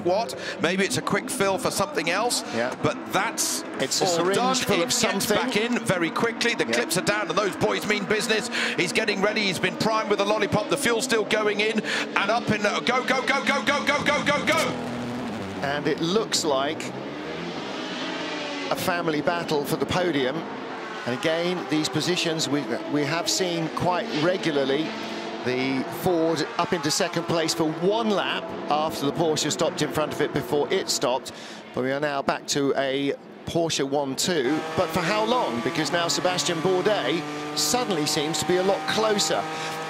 what. Maybe it's a quick fill for something else. Yeah. But that's it's a all syringe done. full of something. Back in very quickly. The clips are down, and those boys mean business. He's getting ready. He's been primed with a lollipop. The fuel's still going in and up in. Go, go, go, go, go, go, go, go, go. And it looks like a family battle for the podium. And again, these positions we have seen quite regularly. The Ford up into second place for one lap after the Porsche stopped in front of it before it stopped. But we are now back to a Porsche 1-2. But for how long? Because now Sebastian Bourdais suddenly seems to be a lot closer.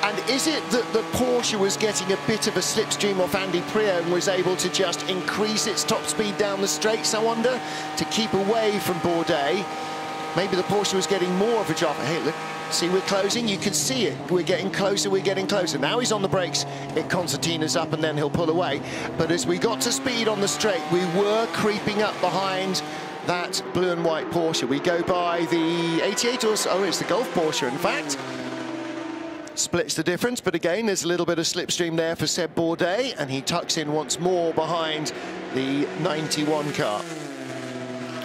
And is it that the Porsche was getting a bit of a slipstream off Andy Priaulx and was able to just increase its top speed down the straights, I wonder, to keep away from Bourdais? Maybe the Porsche was getting more of a drop. Hey, look, see, we're closing. You can see it. We're getting closer, we're getting closer. Now he's on the brakes. Concertina's up, and then he'll pull away. But as we got to speed on the straight, we were creeping up behind that blue and white Porsche. We go by the 88 or so. Oh, it's the Golf Porsche, in fact. Splits the difference, but again, there's a little bit of slipstream there for Seb Bourdais, and he tucks in once more behind the 91 car.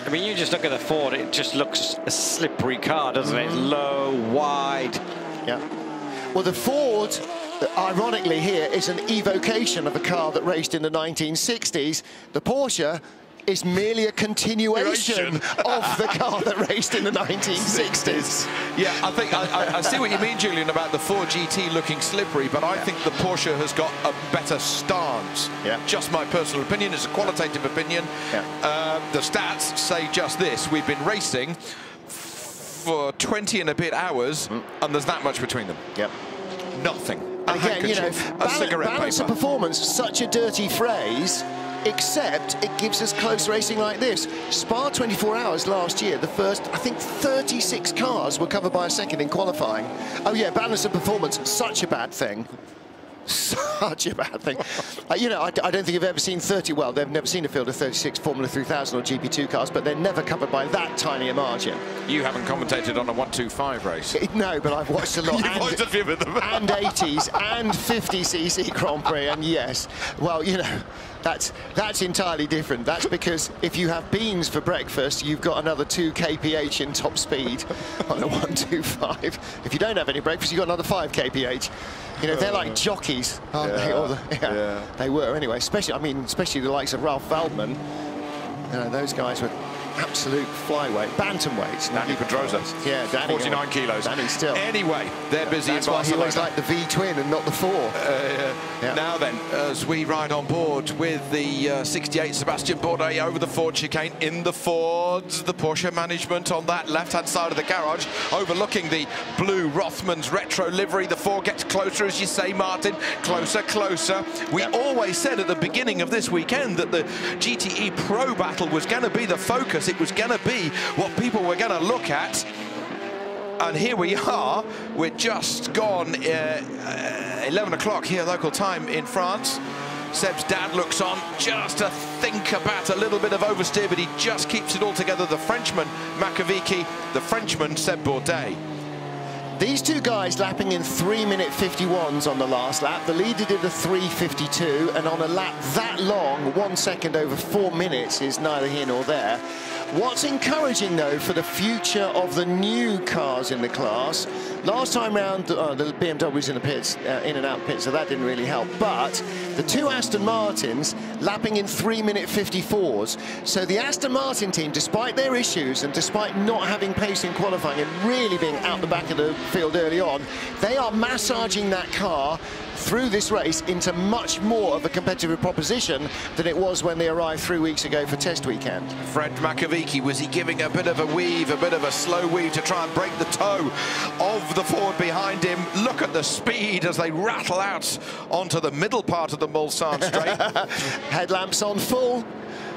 I mean, you just look at the Ford, it just looks a slippery car, doesn't it? Low, wide. Yeah. Well, the Ford, ironically here, is an evocation of a car that raced in the 1960s. The Porsche is merely a continuation of the car that raced in the 1960s. Yeah, I think I see what you mean, Julian, about the Ford GT looking slippery, but I think the Porsche has got a better stance. Yeah. Just my personal opinion, it's a qualitative opinion. Yeah. The stats say just this: we've been racing for 20 and a bit hours, and there's that much between them. Yep. Nothing. Again, you know, balance of performance, such a dirty phrase. Except it gives us close racing like this. Spa 24 hours last year, the first, I think, 36 cars were covered by a second in qualifying. Oh yeah, balance of performance, such a bad thing. Such a bad thing. You know, I don't think I've ever seen 30, well, they've never seen a field of 36 Formula 3000 or GP2 cars, but they're never covered by that tiny a margin. You haven't commentated on a 125 race. No, but I've watched a lot. You've watched a few of them. And 80s and 50cc Grand Prix, and yes, well, you know, that's entirely different. That's because if you have beans for breakfast, you've got another 2 kph in top speed on a 125. If you don't have any breakfast, you've got another 5 kph. You know, they're like jockeys, aren't they? They were anyway. Especially the likes of Ralph Waldman. You know, those guys were absolute flyweight, bantamweights. Danny Pedrosa. Yeah, Danny. 49 kilos. Danny still. Anyway, they're busy That's in why he Barcelona. always liked the V-twin and not the 4. Yeah. Now then, as we ride on board with the 68 Sebastian Bourdais over the Ford chicane in the Fords, the Porsche management on that left-hand side of the garage, overlooking the blue Rothmans retro livery. The Ford gets closer, as you say, Martin, closer, closer. We always said at the beginning of this weekend that the GTE Pro battle was going to be the focus. It was going to be what people were going to look at. And here we are. We're just gone 11 o'clock here local time in France. Seb's dad looks on just to think about a little bit of oversteer, but he just keeps it all together. The Frenchman, Makovici, the Frenchman, Seb Bourdais. These two guys lapping in 3-minute 51s on the last lap. The leader did a 3:52, and on a lap that long, 1 second over 4 minutes is neither here nor there. What's encouraging, though, for the future of the new cars in the class, last time round, the BMW was in the pits, in and out pits, so that didn't really help. But the 2 Aston Martins lapping in 3-minute 54s. So the Aston Martin team, despite their issues and despite not having pace in qualifying and really being out the back of the field early on, they are massaging that car through this race into much more of a competitive proposition than it was when they arrived 3 weeks ago for test weekend. Fred Makovici, was he giving a bit of a weave, a bit of a slow weave to try and break the toe of the Ford behind him? Look at the speed as they rattle out onto the middle part of the Mulsanne straight. Headlamps on full.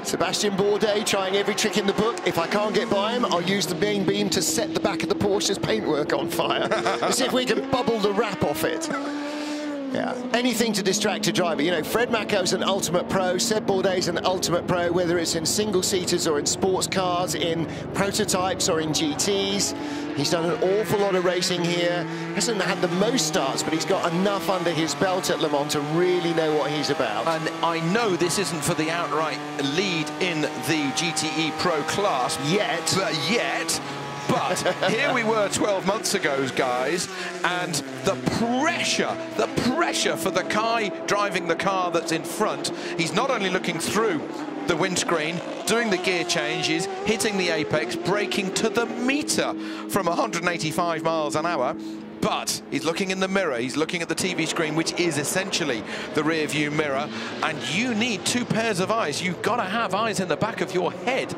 Sebastian Bourdais trying every trick in the book. If I can't get by him, I'll use the main beam to set the back of the Porsche's paintwork on fire. Let's see if we can bubble the wrap off it. Yeah, anything to distract a driver. You know, Fred Macko's an ultimate pro, Seb Bourdais an ultimate pro, whether it's in single-seaters or in sports cars, in prototypes or in GTs. He's done an awful lot of racing here. Hasn't had the most starts, but he's got enough under his belt at Le Mans to really know what he's about. And I know this isn't for the outright lead in the GTE Pro class Yet. But here we were 12 months ago, guys, and the pressure for the guy driving the car that's in front. He's not only looking through the windscreen, doing the gear changes, hitting the apex, braking to the meter from 185 miles an hour, but he's looking in the mirror, he's looking at the TV screen, which is essentially the rear view mirror, and you need two pairs of eyes. You've got to have eyes in the back of your head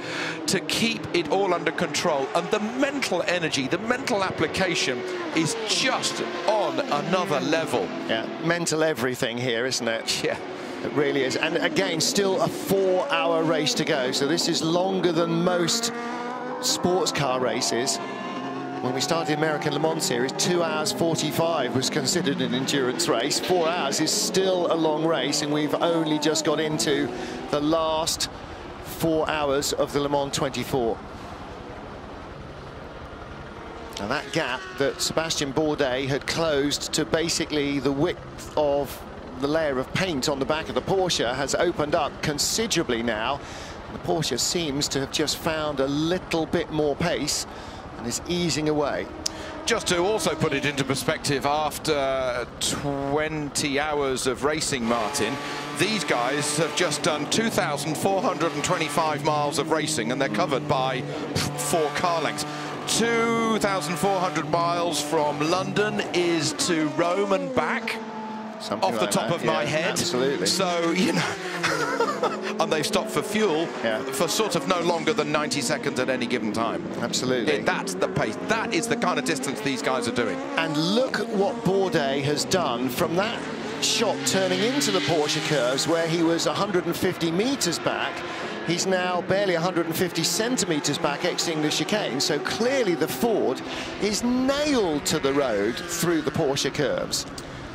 to keep it all under control, and the mental energy, the mental application is just on another level. Yeah, mental everything here, isn't it? Yeah. It really is. And again, still a 4-hour race to go, so this is longer than most sports car races. When we started the American Le Mans series, 2 hours 45 was considered an endurance race. 4 hours is still a long race, and we've only just got into the last 4 hours of the Le Mans 24. And that gap that Sebastian Bourdais had closed to basically the width of the layer of paint on the back of the Porsche has opened up considerably now. The Porsche seems to have just found a little bit more pace and is easing away. Just to also put it into perspective, after 20 hours of racing, Martin, these guys have just done 2,425 miles of racing, and they're covered by 4 car lengths. 2,400 miles from London is to Rome and back. Something off the like top that. of my head. Absolutely. So, you know, and they've stopped for fuel for sort of no longer than 90 seconds at any given time. Absolutely. That's the pace. That is the kind of distance these guys are doing. And look at what Bourdais has done from that shot turning into the Porsche curves, where he was 150 meters back. He's now barely 150 centimeters back exiting the chicane. So clearly the Ford is nailed to the road through the Porsche curves.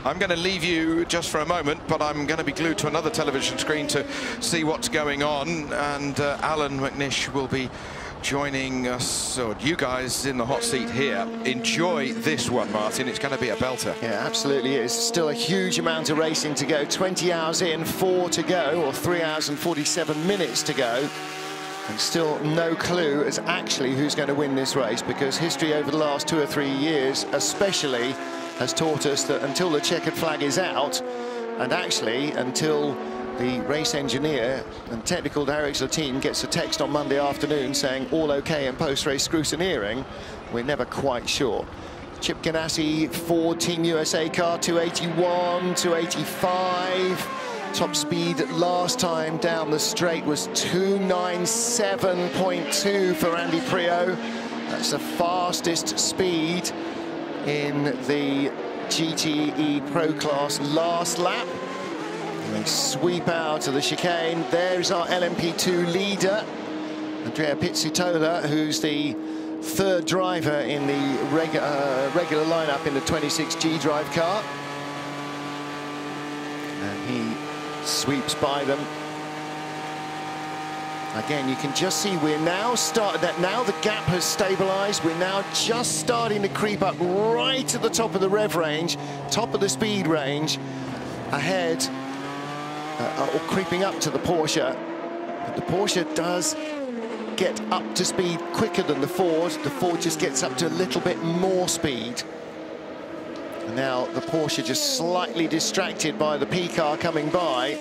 I'm going to leave you just for a moment, but I'm going to be glued to another television screen to see what's going on, and Alan McNish will be joining us, or you guys in the hot seat here. Enjoy this one, Martin. It's going to be a belter. Yeah, absolutely is. Still a huge amount of racing to go. 20 hours in, 4 to go, or 3 hours and 47 minutes to go. And still no clue as actually who's going to win this race, because history over the last 2 or 3 years especially has taught us that until the checkered flag is out, and actually until the race engineer and technical director of the team gets a text on Monday afternoon saying all okay in post-race scrutineering, we're never quite sure. Chip Ganassi Ford Team USA car, 281, 285. Top speed last time down the straight was 297.2 for Andy Priaulx. That's the fastest speed in the GTE Pro Class last lap. And they sweep out of the chicane. There's our LMP2 leader, Andrea Pizzitola, who's the 3rd driver in the regular lineup in the 26G drive car. And he sweeps by them. Again, you can just see we're now starting that. Now the gap has stabilized. We're now just starting to creep up right to the top of the rev range, top of the speed range, ahead, or creeping up to the Porsche. But the Porsche does get up to speed quicker than the Ford. The Ford just gets up to a little bit more speed. And now the Porsche just slightly distracted by the P car coming by.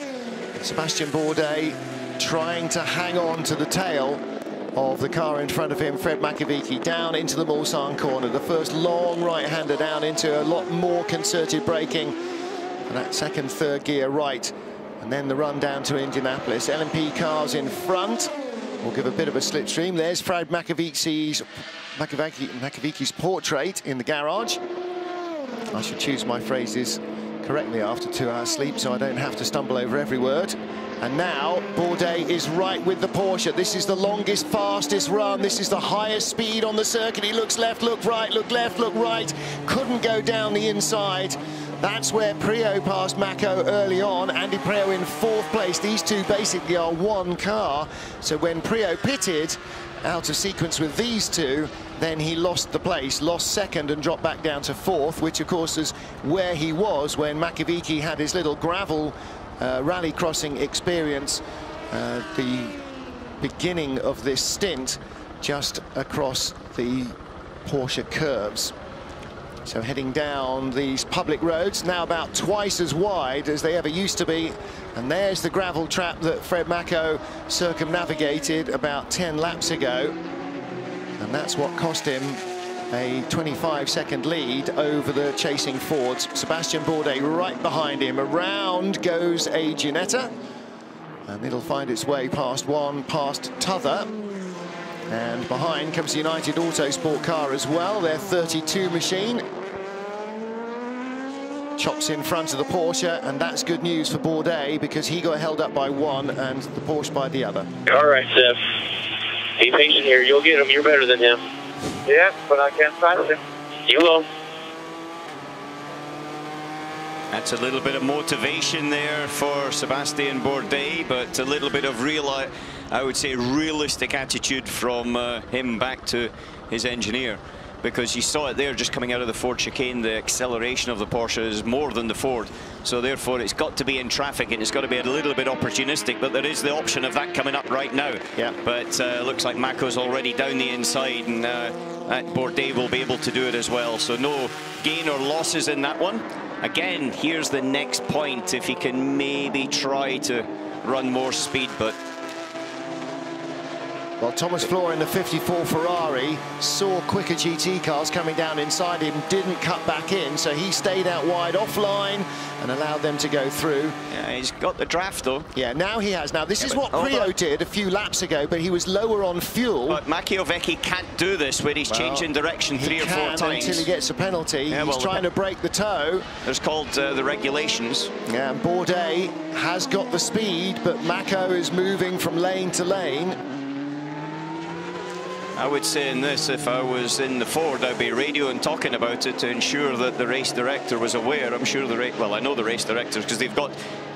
Sebastian Bourdais trying to hang on to the tail of the car in front of him, Fred Makovic, down into the Mulsanne corner. The first long right-hander down into a lot more concerted braking. And that second, third gear right. And then the run down to Indianapolis. LMP cars in front will give a bit of a slipstream. There's Fred Makovic's portrait in the garage. I should choose my phrases correctly after 2 hours sleep so I don't have to stumble over every word. And now Bourdais is right with the Porsche. This is the longest, fastest run. This is the highest speed on the circuit. He looks left, look right, look left, look right. Couldn't go down the inside That's where Priaulx passed Mako early on. Andy Priaulx in 4th place. These two basically are one car. So when Priaulx pitted out of sequence with these two, then he lost the place, lost 2nd and dropped back down to 4th, which of course is where he was when Makovici had his little gravel rally crossing experience, the beginning of this stint just across the Porsche curves. So heading down these public roads, now about twice as wide as they ever used to be. And there's the gravel trap that Fred Mako circumnavigated about 10 laps ago. And that's what cost him a 25-second lead over the chasing Fords. Sebastian Bourdais right behind him. Around goes a Ginetta. And it'll find its way past one, past t'other. And behind comes the United Autosport car as well, their 32 machine. Chops in front of the Porsche, and that's good news for Bourdais because he got held up by one and the Porsche by the other. All right, Seth. Be patient here. You'll get him. You're better than him. Yeah, but I can't pass him. You will. That's a little bit of motivation there for Sebastian Bourdais, but a little bit of I would say realistic attitude from him back to his engineer, because you saw it there just coming out of the Ford chicane. The acceleration of the Porsche is more than the Ford, so therefore it's got to be in traffic and it's got to be a little bit opportunistic, but there is the option of that coming up right now. Yeah. But looks like Mako's already down the inside, and Bourdais will be able to do it as well, so no gain or losses in that one. Again, here's the next point, if he can maybe try to run more speed, but well, Thomas Floor in the 54 Ferrari saw quicker GT cars coming down inside him, didn't cut back in, so he stayed out wide offline and allowed them to go through. Yeah, he's got the draft though. Yeah, now he has. Now this is what Priaulx did a few laps ago, but he was lower on fuel. But Makovici can't do this where he's changing direction 3 or 4 times. Until he gets a penalty. Yeah, he's trying to break the toe. There's called the regulations. Yeah, and Bourdais has got the speed, but Mako is moving from lane to lane. I would say in this, if I was in the Ford, I'd be radioing talking about it to ensure that the race director was aware. I'm sure well, I know the race directors because they've got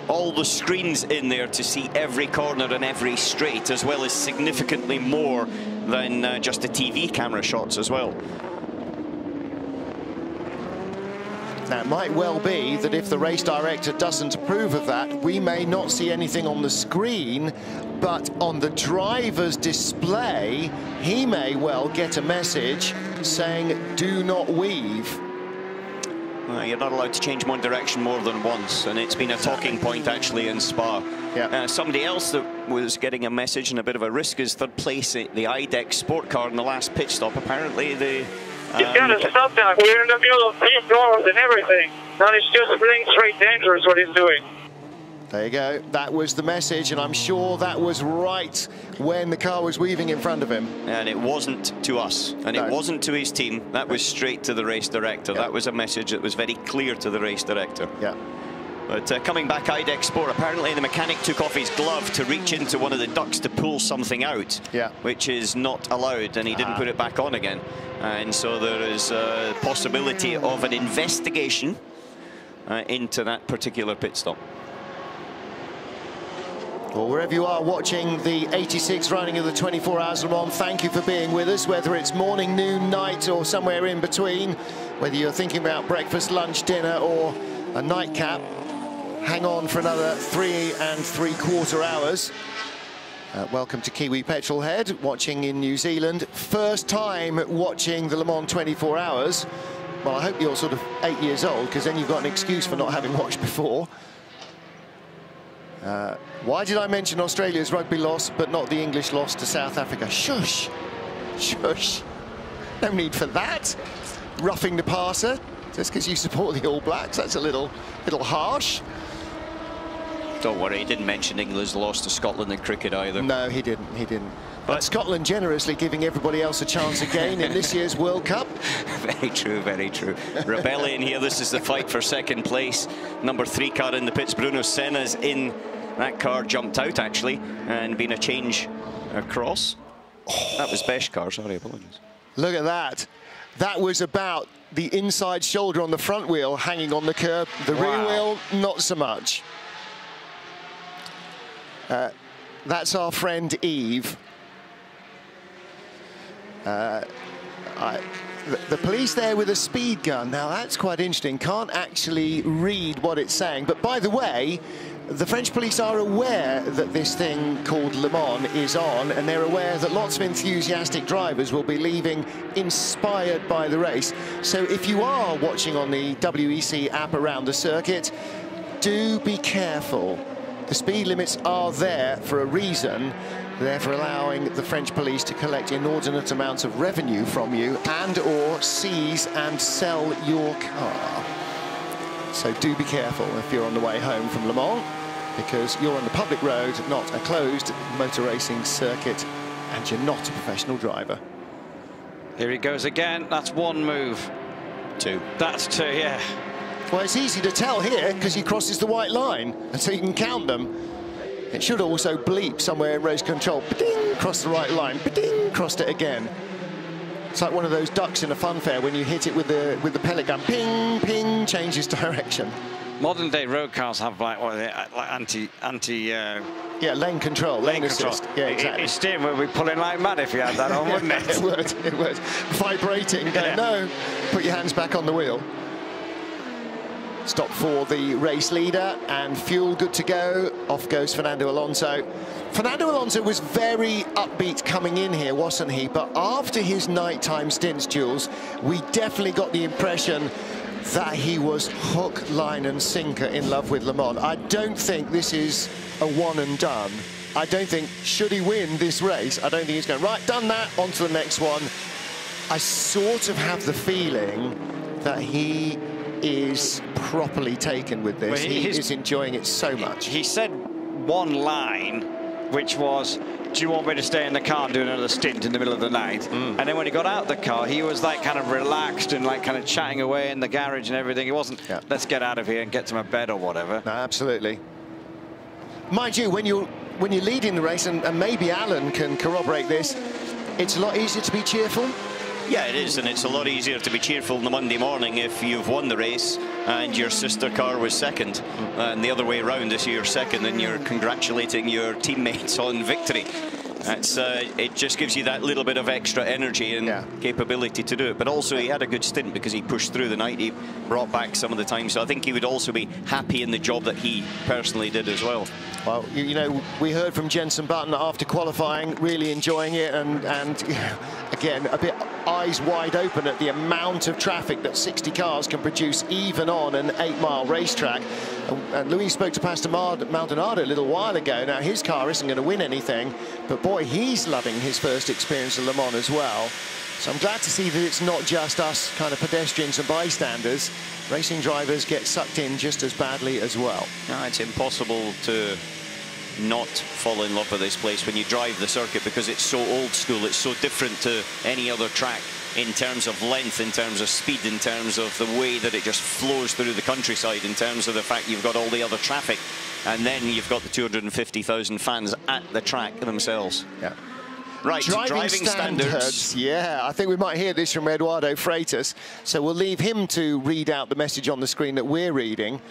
all the screens in there to see every corner and every straight, as well as significantly more than just the TV camera shots as well. Now, it might well be that if the race director doesn't approve of that, we may not see anything on the screen, but on the driver's display, he may well get a message saying, do not weave. You're not allowed to change one direction more than once, and it's been a talking point actually in Spa. Yeah. Somebody else that was getting a message and a bit of a risk is 3rd place, the IDEX sport car in the last pit stop. Apparently the He's got to stop that. We're in the middle of 3 doors and everything. Now it's just plain straight dangerous what he's doing. There you go. That was the message, and I'm sure that was right when the car was weaving in front of him. And it wasn't to us, and it wasn't to his team. That was straight to the race director. That was a message that was very clear to the race director. Yeah. But coming back, IDEX Sport, apparently the mechanic took off his glove to reach into one of the ducts to pull something out, which is not allowed, and he didn't put it back on again. And so there is a possibility of an investigation into that particular pit stop. Well, wherever you are watching the 86 running of the 24 Hours of Le Mans, thank you for being with us, whether it's morning, noon, night, or somewhere in between, whether you're thinking about breakfast, lunch, dinner, or a nightcap. Hang on for another 3 3/4 hours. Welcome to Kiwi Petrolhead, watching in New Zealand. First time watching the Le Mans 24 Hours. Well, I hope you're sort of 8 years old, because then you've got an excuse for not having watched before. Why did I mention Australia's rugby loss, but not the English loss to South Africa? Shush! Shush! No need for that. Roughing the passer, just because you support the All Blacks. That's a little harsh. Don't worry, he didn't mention England's loss to Scotland in cricket either. No, he didn't. He didn't. But Scotland generously giving everybody else a chance again in this year's World Cup. Very true, very true. Rebellion here. This is the fight for 2nd place. Number 3 car in the pits. Bruno Senna's in that car, jumped out actually, and been a change across. That was Besh car, sorry, apologies. Look at that. That was about the inside shoulder on the front wheel hanging on the curb. The rear wheel, not so much. That's our friend Eve. The police there with a speed gun. Now that's quite interesting. Can't actually read what it's saying. But by the way, the French police are aware that this thing called Le Mans is on, and they're aware that lots of enthusiastic drivers will be leaving inspired by the race. So if you are watching on the WEC app around the circuit, do be careful. The speed limits are there for a reason. They're for allowing the French police to collect inordinate amounts of revenue from you and or seize and sell your car. So do be careful if you're on the way home from Le Mans, because you're on the public road, not a closed motor racing circuit, and you're not a professional driver. Here he goes again. That's one move. Two. That's two, yeah. Well, it's easy to tell here because he crosses the white line, and so you can count them. It should also bleep somewhere in race control. Ba-ding, crossed the right line. Ba-ding, crossed it again. It's like one of those ducks in a fun fair when you hit it with the pellet gun. Ping, ping, changes direction. Modern day road cars have like what are they, like yeah, lane control, lane assist. Yeah, exactly. His steering would be pulling like mad if you had that on, wouldn't it? It would. It would. Vibrating. Yeah. No, put your hands back on the wheel. Stop for the race leader, and fuel good to go. Off goes Fernando Alonso. Fernando Alonso was very upbeat coming in here, wasn't he? But after his nighttime stints, Jules, we definitely got the impression that he was hook, line and sinker in love with Le Mans. I don't think this is a one and done. I don't think, should he win this race, I don't think he's going, right, done that, on to the next one. I sort of have the feeling that he is properly taken with this. Well, he is enjoying it so much. He said one line, which was, do you want me to stay in the car and do another stint in the middle of the night? And then when he got out of the car, he was like kind of relaxed and like kind of chatting away in the garage and everything. It wasn't, let's get out of here and get to my bed or whatever. No, absolutely. Mind you, when you're leading the race, and maybe Alan can corroborate this, it's a lot easier to be cheerful. Yeah, it is, and it's a lot easier to be cheerful on the Monday morning if you've won the race and your sister car was second, and the other way around, if you're second and you're congratulating your teammates on victory. It just gives you that little bit of extra energy and capability to do it. But also he had a good stint because he pushed through the night. He brought back some of the time. So I think he would also be happy in the job that he personally did as well. Well, you know, we heard from Jenson Button after qualifying, really enjoying it, and again, a bit eyes wide open at the amount of traffic that 60 cars can produce even on an 8-mile racetrack. And Louis spoke to Pastor Maldonado a little while ago. Now, his car isn't going to win anything, but boy, he's loving his first experience of Le Mans as well. So I'm glad to see that it's not just us kind of pedestrians and bystanders. Racing drivers get sucked in just as badly as well. No, it's impossible to not fall in love with this place when you drive the circuit, because it's so old school, it's so different to any other track in terms of length, in terms of speed, in terms of the way that it just flows through the countryside, in terms of the fact you've got all the other traffic, and then you've got the 250,000 fans at the track themselves. Yeah. Right, driving standards. Yeah, I think we might hear this from Eduardo Freitas, so we'll leave him to read out the message on the screen that we're reading.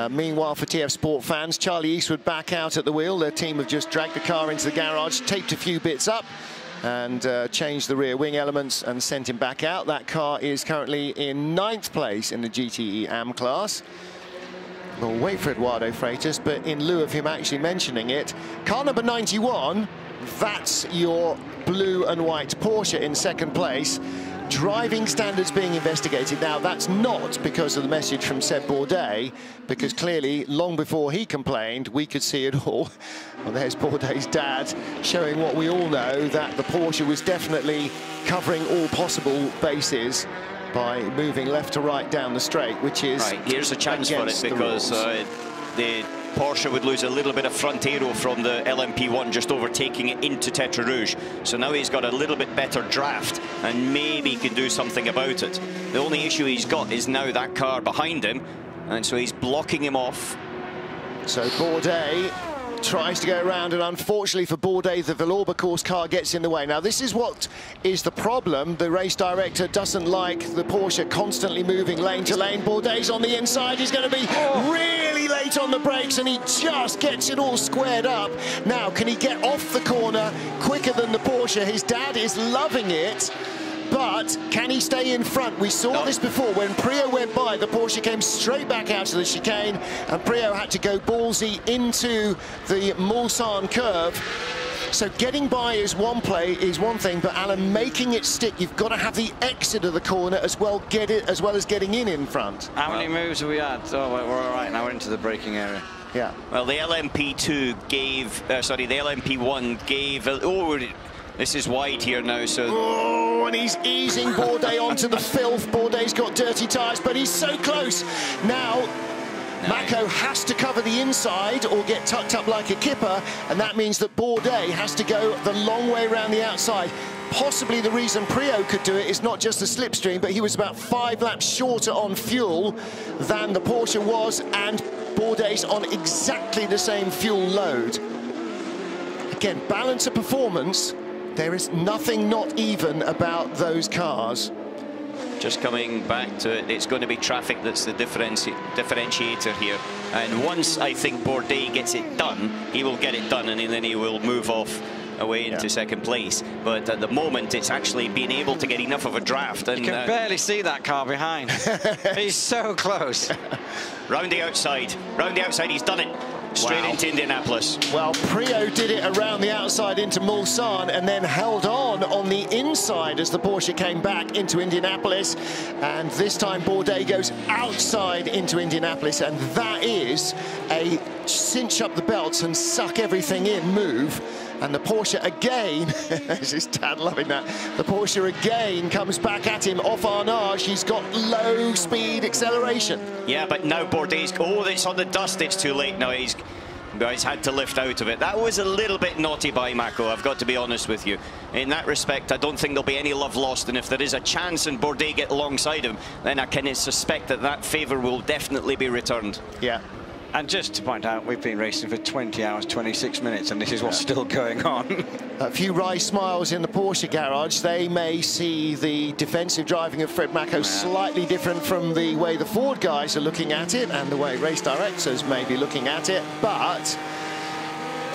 Meanwhile, for TF Sport fans, Charlie Eastwood back out at the wheel. Their team have just dragged the car into the garage, taped a few bits up, and changed the rear wing elements and sent him back out. That car is currently in 9th place in the GTE AM class. We'll wait for Eduardo Freitas, but in lieu of him actually mentioning it, car number 91, that's your blue and white Porsche in 2nd place. Driving standards being investigated. Now, that's not because of the message from Seb Bourdais, because clearly, long before he complained, we could see it all. Well, there's Bourdais' dad showing what we all know, that the Porsche was definitely covering all possible bases by moving left to right down the straight, which is right. Here's a chance for it, because the Porsche would lose a little bit of front aero from the LMP1, just overtaking it into Tetra Rouge. So now he's got a little bit better draft, and maybe he can do something about it. The only issue he's got is now that car behind him, and so he's blocking him off. So Bourdais tries to go around, and unfortunately for Bourdais, the Villorba course car gets in the way. Now, this is what is the problem. The race director doesn't like the Porsche constantly moving lane to lane. Bourdais on the inside. He's going to be really late on the brakes, and he just gets it all squared up. Now, can he get off the corner quicker than the Porsche? His dad is loving it. But can he stay in front? We saw this before. When Priaulx went by, the Porsche came straight back out of the chicane, and Priaulx had to go ballsy into the Mulsanne curve. So getting by is one thing, but Alan, making it stick, you've got to have the exit of the corner as well as getting in front. How many moves have we had? Oh, we're all right now. We're into the braking area. Yeah. Well, the LMP2 gave, the LMP1 gave. This is wide here now, so... Oh, and he's easing Bourdais onto the filth. Bourdais got dirty tyres, but he's so close. Now, Mako has to cover the inside or get tucked up like a kipper, and that means that Bourdais has to go the long way around the outside. Possibly the reason Priaulx could do it is not just the slipstream, but he was about 5 laps shorter on fuel than the Porsche was, and Bourdais on exactly the same fuel load. Again, balance of performance. There is nothing not even about those cars. Just coming back to it, it's going to be traffic that's the differentiator here. And once I think Bourdais gets it done, he will get it done, and then he will move off away into second place. But at the moment, it's actually being able to get enough of a draft. And you can barely see that car behind. He's so close. Round the outside, he's done it. Straight into Indianapolis. Well, Priaulx did it around the outside into Mulsanne and then held on the inside as the Porsche came back into Indianapolis. And this time Bourdais goes outside into Indianapolis, and that is a cinch up the belts and suck everything in move. And the Porsche again, this is Dad loving that, the Porsche again comes back at him off Arnage. He's got low speed acceleration. Yeah, but now Bourdais, oh, it's on the dust, it's too late now. He's had to lift out of it. That was a little bit naughty by Mako, I've got to be honest with you. In that respect, I don't think there'll be any love lost, and if there is a chance and Bourdais get alongside him, then I can suspect that that favour will definitely be returned. Yeah. And just to point out, we've been racing for 20 hours, 26 minutes, and this is what's still going on. A few wry smiles in the Porsche garage. They may see the defensive driving of Fred Mako slightly different from the way the Ford guys are looking at it and the way race directors may be looking at it, but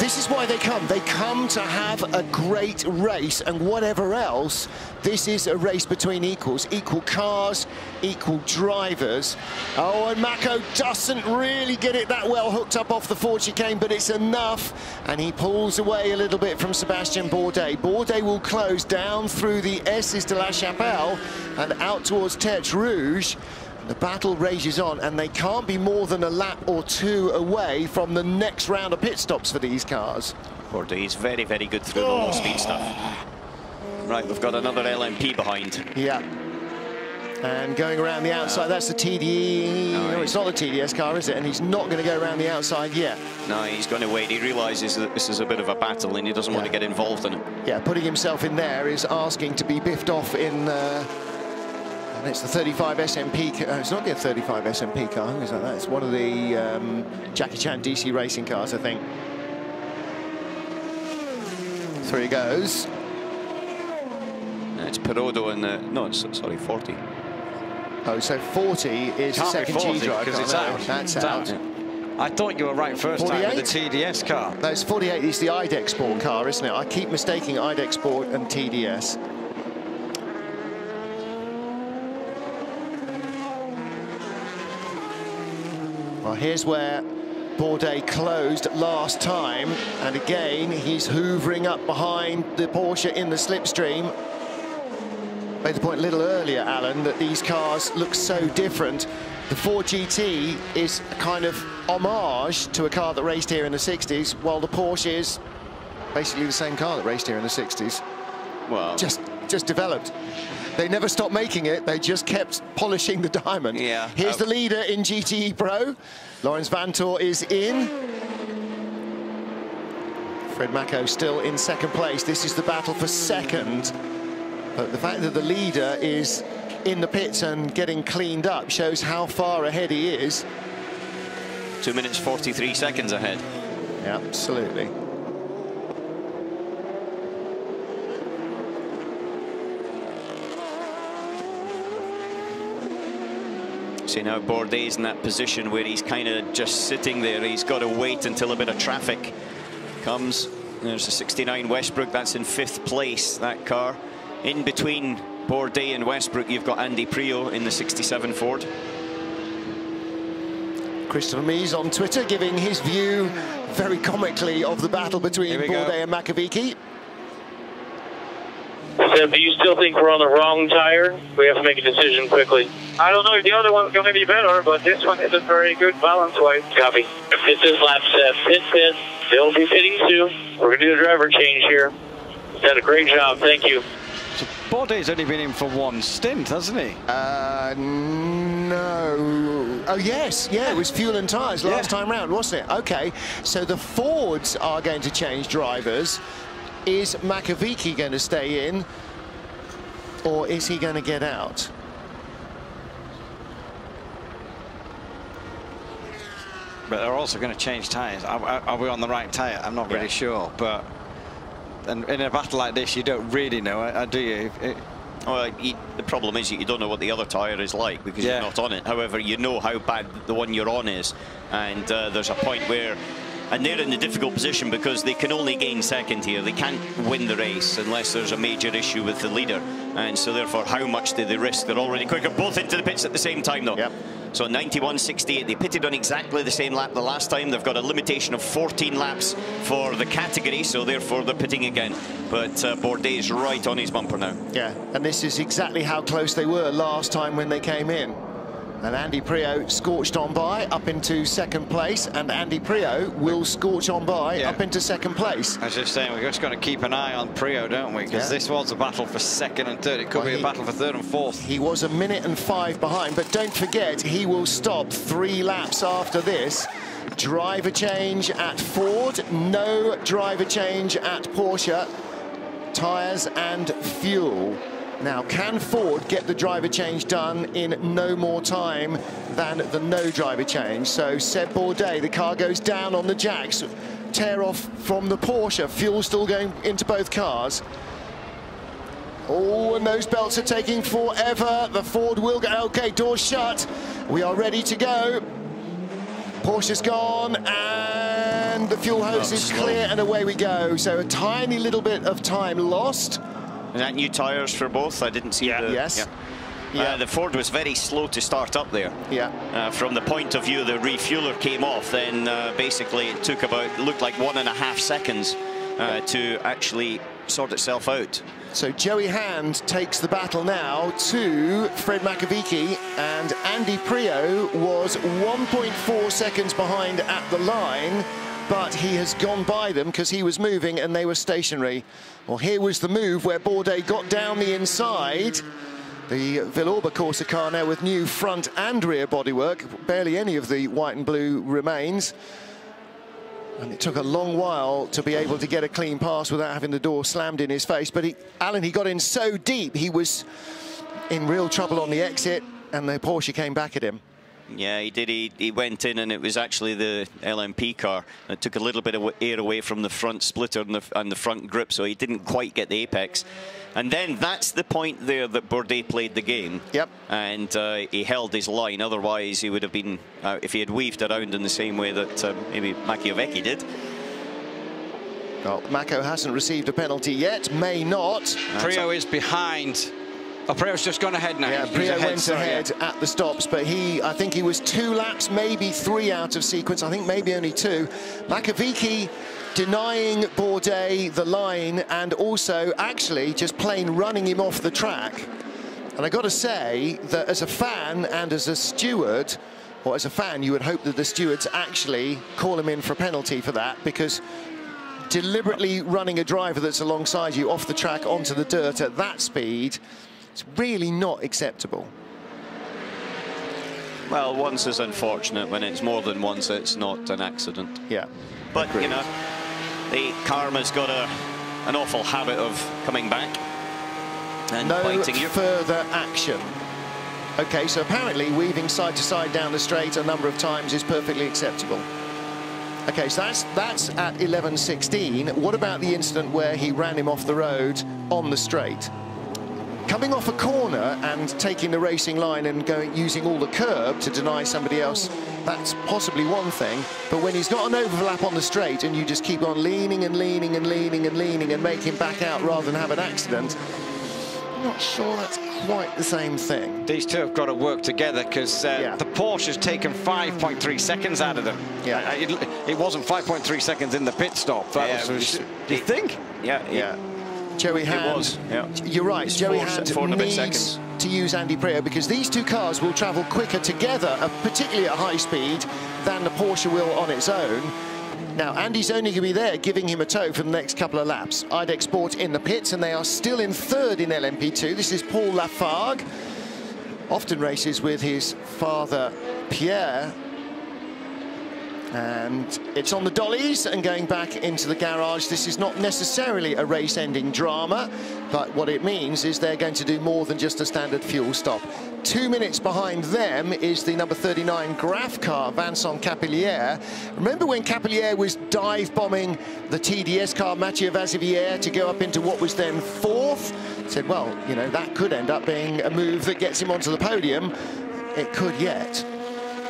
this is why they come. They come to have a great race, and whatever else, this is a race between equals. Equal cars, equal drivers. Oh, and Mako doesn't really get it that well hooked up off the Ford chicane, but it's enough, and he pulls away a little bit from Sébastien Bourdais. Bourdais will close down through the S's de la Chapelle and out towards Tertre Rouge. The battle rages on, and they can't be more than a lap or two away from the next round of pit stops for these cars. Bourdais is very, very good through the low speed stuff. Right, we've got another LMP behind. Yeah. And going around the outside, that's the TDE. No, it's not the TDS car, is it? And he's not going to go around the outside yet. No, he's going to wait. He realises that this is a bit of a battle, and he doesn't want to get involved in it. Yeah, putting himself in there is asking to be biffed off in... and it's the 35 SMP. It's not the 35 SMP car. Who is that? It's one of the Jackie Chan DC racing cars, I think. Through he goes. It's Perodo and no, it's, sorry, 40. Oh, so 40 is the second G drive because it's out. That's out. Yeah. I thought you were right first 48? time with the TDS car. No, it's 48. It's the IDEX Sport car, isn't it? I keep mistaking IDEX Sport and TDS. Well, here's where Bourdais closed last time, and again he's hoovering up behind the Porsche in the slipstream. Made the point a little earlier, Alan, that these cars look so different. The Ford GT is a kind of homage to a car that raced here in the 60s, while the Porsche is basically the same car that raced here in the 60s. Well, just developed. They never stopped making it, they just kept polishing the diamond. Yeah. Here's the leader in GTE Pro. Lawrence Vanthoor is in. Fred Mako still in second place. This is the battle for second. But the fact that the leader is in the pits and getting cleaned up shows how far ahead he is. 2 minutes 43 seconds ahead. Absolutely. See now Bourdais in that position where he's kind of just sitting there. He's got to wait until a bit of traffic comes. There's a 69 Westbrook, that's in 5th place, that car. In between Bourdais and Westbrook, you've got Andy Prio in the 67 Ford. Christopher Mees on Twitter giving his view very comically of the battle between Bourdais and Makovic. Seb, do you still think we're on the wrong tire? We have to make a decision quickly. I don't know if the other one's going to be better, but this one isn't very good balance-wise. Copy. This is lap set. Pit. They'll be pitting soon. We're going to do a driver change here. You've done a great job. Thank you. So Bourdais only been in for one stint, hasn't he? No. Oh, yes. Yeah, it was fuel and tyres last time round, wasn't it? OK, so the Fords are going to change drivers. Is Makovic going to stay in, or is he going to get out? But they're also going to change tyres. Are we on the right tyre? I'm not really sure. But in a battle like this, you don't really know, do you? Well, the problem is you don't know what the other tyre is like because you're not on it. However, you know how bad the one you're on is. And there's a point where... And they're in a difficult position because they can only gain second here. They can't win the race unless there's a major issue with the leader. And so therefore, how much do they risk? They're already quicker, both into the pits at the same time though. Yep. So 91.68, they pitted on exactly the same lap the last time. They've got a limitation of 14 laps for the category, so therefore they're pitting again. But Bourdais is right on his bumper now. Yeah, and this is exactly how close they were last time when they came in. And Andy Prio scorched on by up into 2nd place, and Andy Prio will scorch on by up into 2nd place. I was just saying, we've just got to keep an eye on Prio, don't we? Because this was a battle for 2nd and 3rd. It could be a battle for 3rd and 4th. He was 1 minute and 5 behind, but don't forget, he will stop 3 laps after this. Driver change at Ford, no driver change at Porsche. Tyres and fuel. Now, can Ford get the driver change done in no more time than the no driver change? So Seb Bourdais, the car goes down on the jacks, tear off from the Porsche, fuel still going into both cars. Oh, and those belts are taking forever. The Ford will go, okay, doors shut. We are ready to go. Porsche's gone, and the fuel hose is clear, and away we go. So a tiny little bit of time lost. Is that new tyres for both? I didn't see the... Yes. The Ford was very slow to start up there. From the point of view the refueler came off, then basically it took about, looked like 1.5 seconds to actually sort itself out. So Joey Hand takes the battle now to Fred Makovic, and Andy Prio was 1.4 seconds behind at the line, but he has gone by them because he was moving and they were stationary. Well, here was the move where Bourdais got down the inside. The Villorba Corsa car now with new front and rear bodywork. Barely any of the white and blue remains. And it took a long while to be able to get a clean pass without having the door slammed in his face. But Alan, he got in so deep, he was in real trouble on the exit, and the Porsche came back at him. Yeah, he did. He went in, and it was actually the LMP car. It took a little bit of air away from the front splitter and the front grip, so he didn't quite get the apex. And then that's the point there that Bourdais played the game. Yep. And he held his line. Otherwise, he would have been, if he had weaved around in the same way that maybe Makovic did. Well, Mako hasn't received a penalty yet, may not. Prio is behind. Oh, Prio's just gone ahead now. Yeah, Prio went ahead at the stops, but I think he was 2 laps, maybe 3 out of sequence. I think maybe only 2. Makovic denying Bourdais the line, and also actually just plain running him off the track. And I got to say that as a fan and as a steward, or as a fan, you would hope that the stewards actually call him in for a penalty for that, because deliberately running a driver that's alongside you off the track onto the dirt at that speed, it's really not acceptable. Well, once is unfortunate. When it's more than once, it's not an accident. Yeah. But, you know, the karma's got an awful habit of coming back and biting you. No further action. OK, so apparently weaving side to side down the straight a number of times is perfectly acceptable. Okay, so that's at 11:16. What about the incident where he ran him off the road on the straight? Coming off a corner and taking the racing line and using all the curb to deny somebody else, that's possibly one thing. But when he's got an overlap on the straight and you just keep on leaning and leaning and leaning and leaning and make him back out rather than have an accident, I'm not sure that's quite the same thing. These two have got to work together because the Porsche has taken 5.3 seconds out of them. Yeah. It wasn't 5.3 seconds in the pit stop. That was, do you think? Yeah. Joey Hand, you're right, Joey Hand needs to use Andy Priaulx because these two cars will travel quicker together, particularly at high speed, than the Porsche will on its own. Now, Andy's only going to be there giving him a tow for the next couple of laps. IDEC Sport in the pits, and they are still in third in LMP2. This is Paul Lafargue, often races with his father, Pierre. And it's on the dollies and going back into the garage. This is not necessarily a race-ending drama, but what it means is they're going to do more than just a standard fuel stop. 2 minutes behind them is the number 39 Graf car, Vincent Capillière. Remember when Capillière was dive-bombing the TDS car, Mathieu Vazivière, to go up into what was then fourth? Said, well, you know, that could end up being a move that gets him onto the podium. It could yet.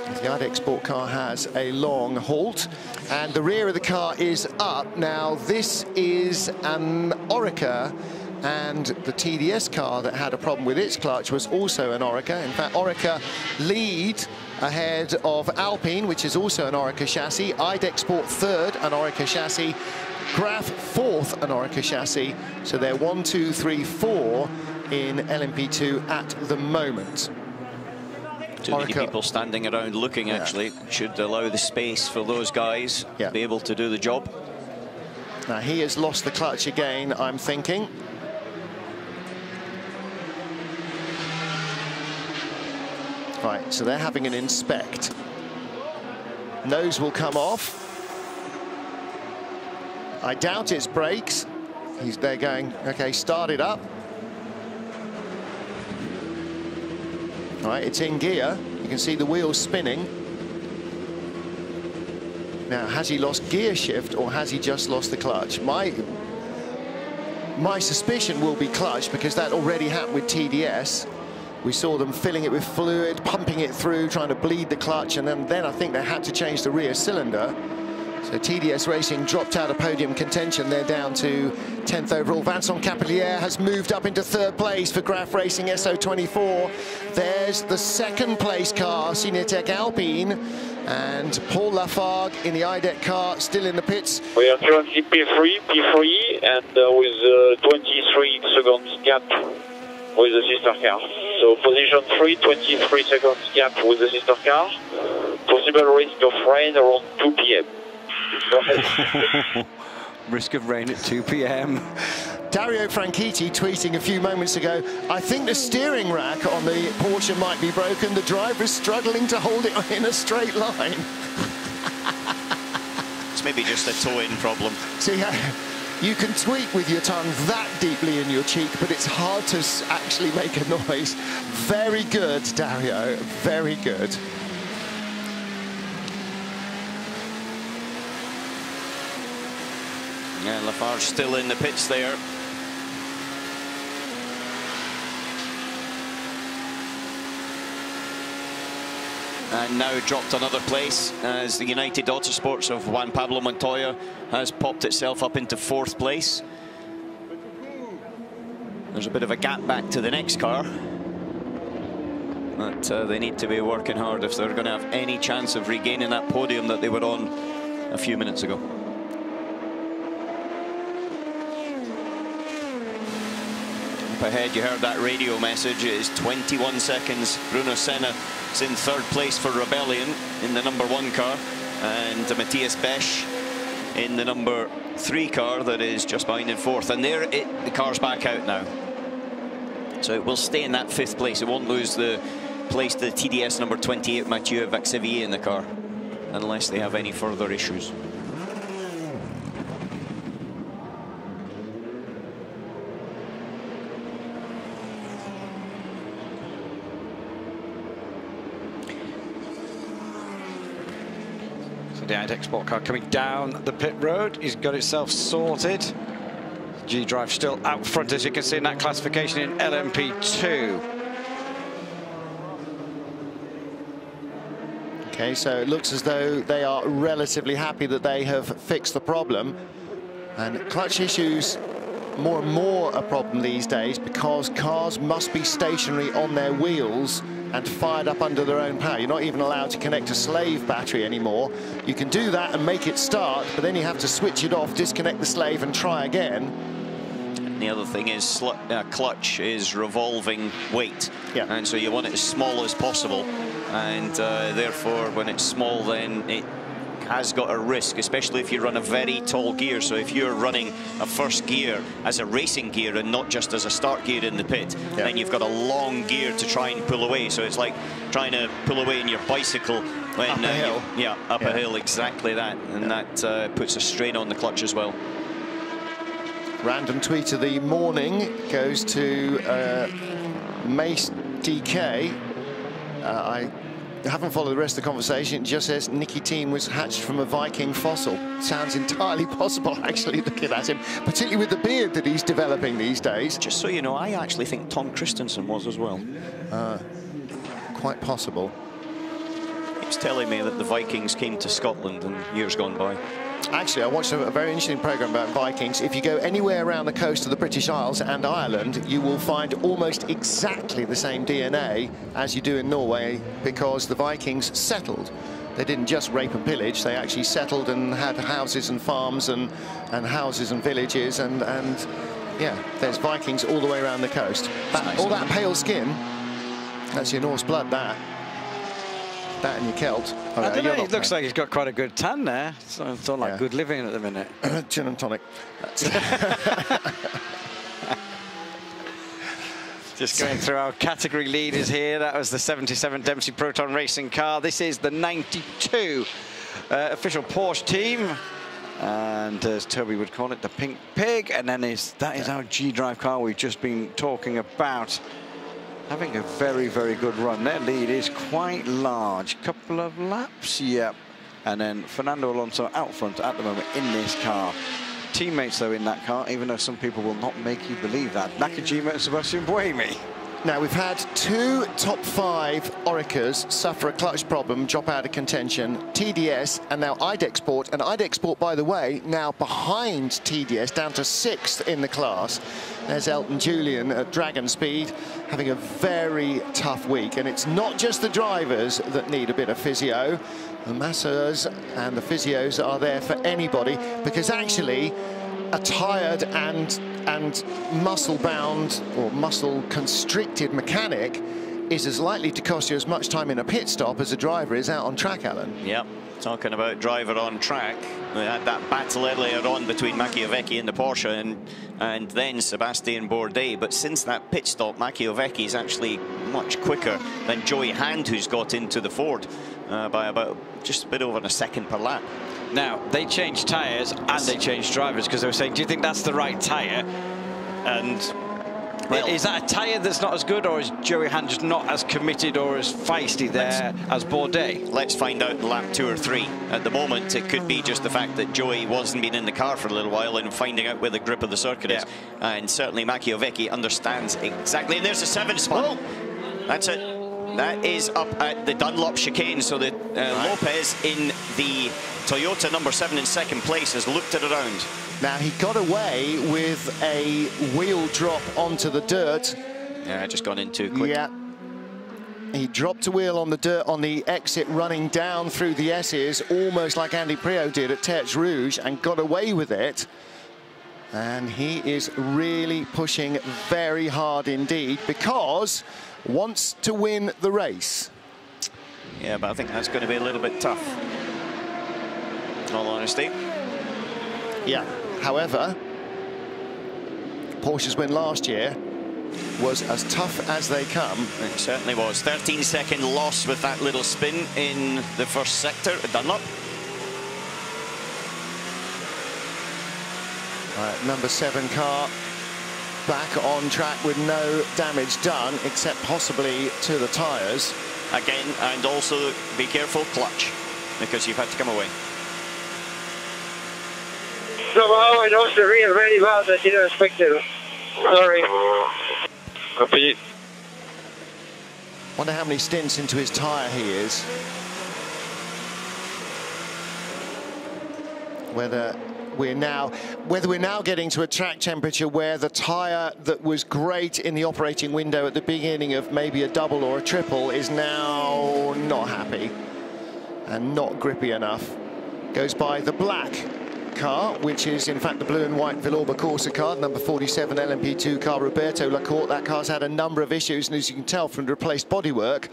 The IDEC Sport car has a long halt, and the rear of the car is up. Now, this is an Oreca, and the TDS car that had a problem with its clutch was also an Oreca. In fact, Oreca lead ahead of Alpine, which is also an Oreca chassis. IDEC Sport third, an Oreca chassis. Graf fourth, an Oreca chassis. So they're 1, 2, 3, 4 in LMP2 at the moment. Too many people standing around looking, actually. Should allow the space for those guys to be able to do the job. Now, he has lost the clutch again, I'm thinking. Right, so they're having an inspect. Nose will come off. I doubt it's brakes. They're going, okay, start it up. All right, it's in gear. You can see the wheels spinning. Now, has he lost gear shift or has he just lost the clutch? My suspicion will be clutch because that already happened with TDS. We saw them filling it with fluid, pumping it through, trying to bleed the clutch, and then I think they had to change the rear cylinder. So TDS Racing dropped out of podium contention. They're down to 10th overall. Vincent Capillière has moved up into third place for Graf Racing SO24. There's the second place car, Cinetec Alpine, and Paul Lafargue in the IDEC car, still in the pits. We are currently P3, and with 23 seconds gap with the sister car. So position 3, 23 seconds gap with the sister car. Possible risk of rain around 2 p.m. Risk of rain at 2 p.m. Dario Franchitti tweeting a few moments ago, I think the steering rack on the Porsche might be broken. The driver is struggling to hold it in a straight line. It's maybe just a toe-in problem. See, you can tweet with your tongue that deeply in your cheek, but it's hard to actually make a noise. Very good, Dario. Very good. Yeah, Lafarge still in the pits there. And now dropped another place as the United Autosports of Juan Pablo Montoya has popped itself up into fourth place. There's a bit of a gap back to the next car, but they need to be working hard if they're going to have any chance of regaining that podium that they were on a few minutes ago. Up ahead, you heard that radio message. It is 21 seconds. Bruno Senna is in third place for Rebellion in the number 1 car, and Matthias Besch in the number 3 car that is just behind in fourth. And there, the car's back out now, so it will stay in that 5th place. It won't lose the place to the TDS number 28 Mathieu Vaxivier in the car, unless they have any further issues. the IDEX Sport car coming down the pit road. He's got itself sorted. G-Drive still out front, as you can see in that classification in LMP2. Okay, so it looks as though they are relatively happy that they have fixed the problem. And clutch issues more and more a problem these days because cars must be stationary on their wheels and fired up under their own power. You're not even allowed to connect a slave battery anymore. You can do that and make it start, but then you have to switch it off, disconnect the slave and try again. And the other thing is clutch is revolving weight, and so you want it as small as possible, and therefore when it's small then it has got a risk, especially if you run a very tall gear. So if you're running a first gear as a racing gear and not just as a start gear in the pit, then you've got a long gear to try and pull away. So it's like trying to pull away in your bicycle when up a hill. Up a hill, exactly that, and that puts a strain on the clutch as well. Random tweet of the morning goes to Mace DK. I haven't followed the rest of the conversation. It just says Nicky Team was hatched from a Viking fossil. Sounds entirely possible, actually, looking at him, particularly with the beard that he's developing these days. Just so you know, I actually think Tom Christensen was as well. Quite possible. He was telling me that the Vikings came to Scotland in years gone by. Actually, I watched a very interesting programme about Vikings. If you go anywhere around the coast of the British Isles and Ireland, you will find almost exactly the same DNA as you do in Norway, because the Vikings settled. They didn't just rape and pillage, they actually settled and had houses and farms and houses and villages, and yeah, there's Vikings all the way around the coast. Nice. All that pale skin, that's your Norse blood, that and your Celt. I don't know, it looks like he's got quite a good tan there. So it's all like good living at the minute. Gin and tonic. Just going through our category leaders here. That was the 77 Dempsey Proton Racing car. This is the 92 official Porsche team. And as Toby would call it, the Pink Pig. And then that is our G-Drive car we've just been talking about. Having a very, very good run. Their lead is quite large. Couple of laps, yep. And then Fernando Alonso out front at the moment in this car. Teammates, though, in that car, even though some people will not make you believe that. Nakajima and Sebastian Buemi. Now, we've had 2 top 5 Oricas suffer a clutch problem, drop out of contention. TDS and now IDEX Sport. And IDEX Sport, by the way, now behind TDS, down to 6th in the class. There's Elton Julian at Dragon Speed, having a very tough week. And it's not just the drivers that need a bit of physio. The masseurs and the physios are there for anybody, because actually a tired and muscle-bound or muscle-constricted mechanic is as likely to cost you as much time in a pit stop as a driver is out on track, Alan. Yep, talking about driver on track. We had that battle earlier on between Machiavecchi and the Porsche and then Sebastian Bourdais. But since that pit stop, Machiavecchi is actually much quicker than Joey Hand, who's got into the Ford by about just a bit over a second per lap. Now, they changed tyres and they changed drivers, because they were saying, do you think that's the right tyre? And well, is that a tyre that's not as good, or is Joey Hand just not as committed or as feisty there as Bourdais? Let's find out in lap 2 or 3. At the moment, it could be just the fact that Joey wasn't been in the car for a little while and finding out where the grip of the circuit is. And certainly Machiavecchi understands exactly. And there's a 7 spot. That's it. That is up at the Dunlop chicane, so that Lopez in the Toyota number 7 in second place has looked it around. Now, he got away with a wheel drop onto the dirt. Yeah, just gone in too quick. Yeah. He dropped a wheel on the dirt on the exit, running down through the S's, almost like Andy Priaulx did at Tertre Rouge, and got away with it. And he is really pushing very hard indeed, because wants to win the race. Yeah, but I think that's going to be a little bit tough, in all honesty. Yeah, however, Porsche's win last year was as tough as they come. It certainly was. 13-second loss with that little spin in the first sector at Dunlop. Number 7 car back on track with no damage done, except possibly to the tyres. Again, and also be careful, clutch, because you've had to come away. somehow I lost the rear very bad. I didn't expect it. Sorry. Copy. Wonder how many stints into his tyre he is. Whether we're now getting to a track temperature where the tyre that was great in the operating window at the beginning of maybe a double or a triple is now not happy and not grippy enough. Goes by the black car, which is in fact the blue and white Villorba Corsa car, number 47 LMP2 car, Roberto Lacorte. That car's had a number of issues, and as you can tell from the replaced bodywork,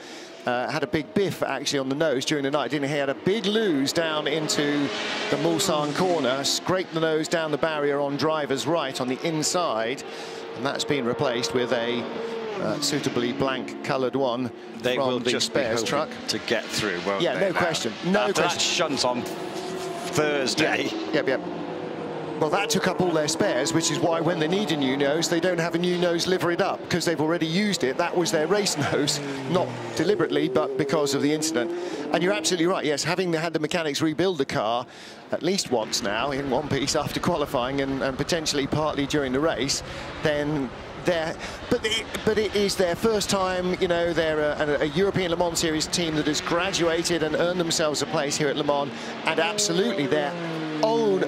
had a big biff actually on the nose during the night, didn't he? Had a big lose down into the Mulsanne corner, scraped the nose down the barrier on driver's right on the inside, and that's been replaced with a suitably blank coloured one they from will the just spares be truck. To get through, won't Yeah, they? no question. No After question. that shunt on Thursday. Yep. Well, that took up all their spares, which is why when they need a new nose, they don't have a new nose liveried up, because they've already used it. That was their race nose, not deliberately, but because of the incident. And you're absolutely right, yes, having had the mechanics rebuild the car at least once now in one piece after qualifying and potentially partly during the race, then but it is their first time, you know, they're a European Le Mans Series team that has graduated and earned themselves a place here at Le Mans, and absolutely their own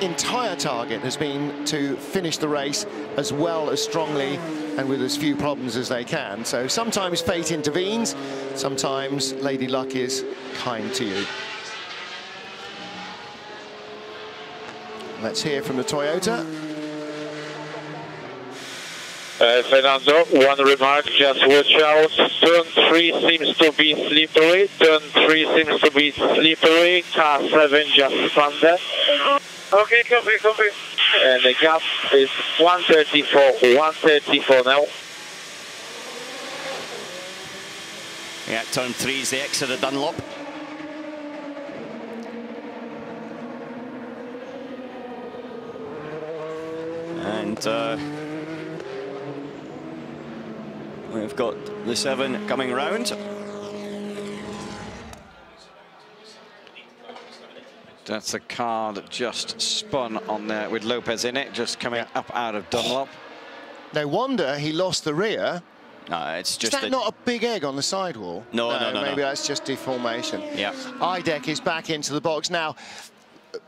entire target has been to finish the race as well, as strongly and with as few problems as they can. So sometimes fate intervenes, sometimes Lady Luck is kind to you. Let's hear from the Toyota. Fernando, one remark, just watch out. Turn 3 seems to be slippery. Turn 3 seems to be slippery. Car 7 just stand there. Okay, copy. And the gap is 134 now. Yeah, turn 3 is the exit of Dunlop. And we've got the 7 coming round. That's the car that just spun on there with Lopez in it, just coming up out of Dunlop. No wonder he lost the rear. No, it's just is that not a big egg on the sidewall? No. Maybe that's just deformation. Yeah. IDEC is back into the box. Now,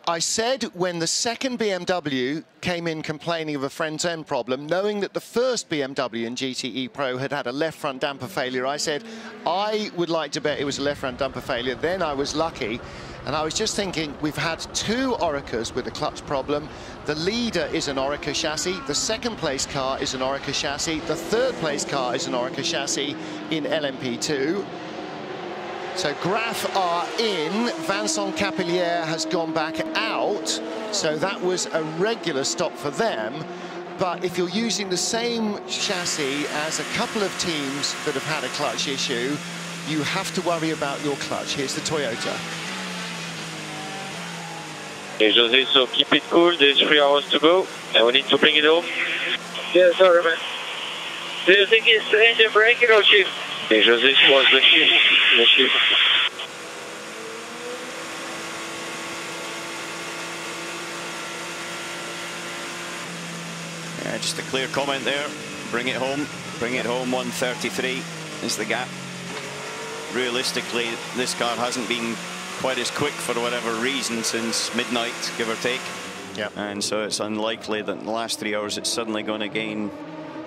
I said when the second BMW came in complaining of a front end problem, knowing that the first BMW in GTE Pro had a left front damper failure, I said I would like to bet it was a left front damper failure. Then I was lucky, and I was just thinking, we've had 2 Oricas with a clutch problem. The leader is an Orica chassis, the second place car is an Orica chassis, the third place car is an Orica chassis in LMP2. So Graf are in, Vincent Capilliere has gone back out, so that was a regular stop for them. But if you're using the same chassis as a couple of teams that have had a clutch issue, you have to worry about your clutch. Here's the Toyota. Hey, Jose, so keep it cool, there's 3 hours to go, and we need to bring it home. Yeah, sorry, man. Do you think it's the engine braking or shift? Hey, Jose, was the shift. The shift. Yeah, just a clear comment there. Bring it home. 133 is the gap. Realistically, this car hasn't been quite as quick for whatever reason since midnight, give or take. Yeah. And so it's unlikely that in the last 3 hours it's suddenly going to gain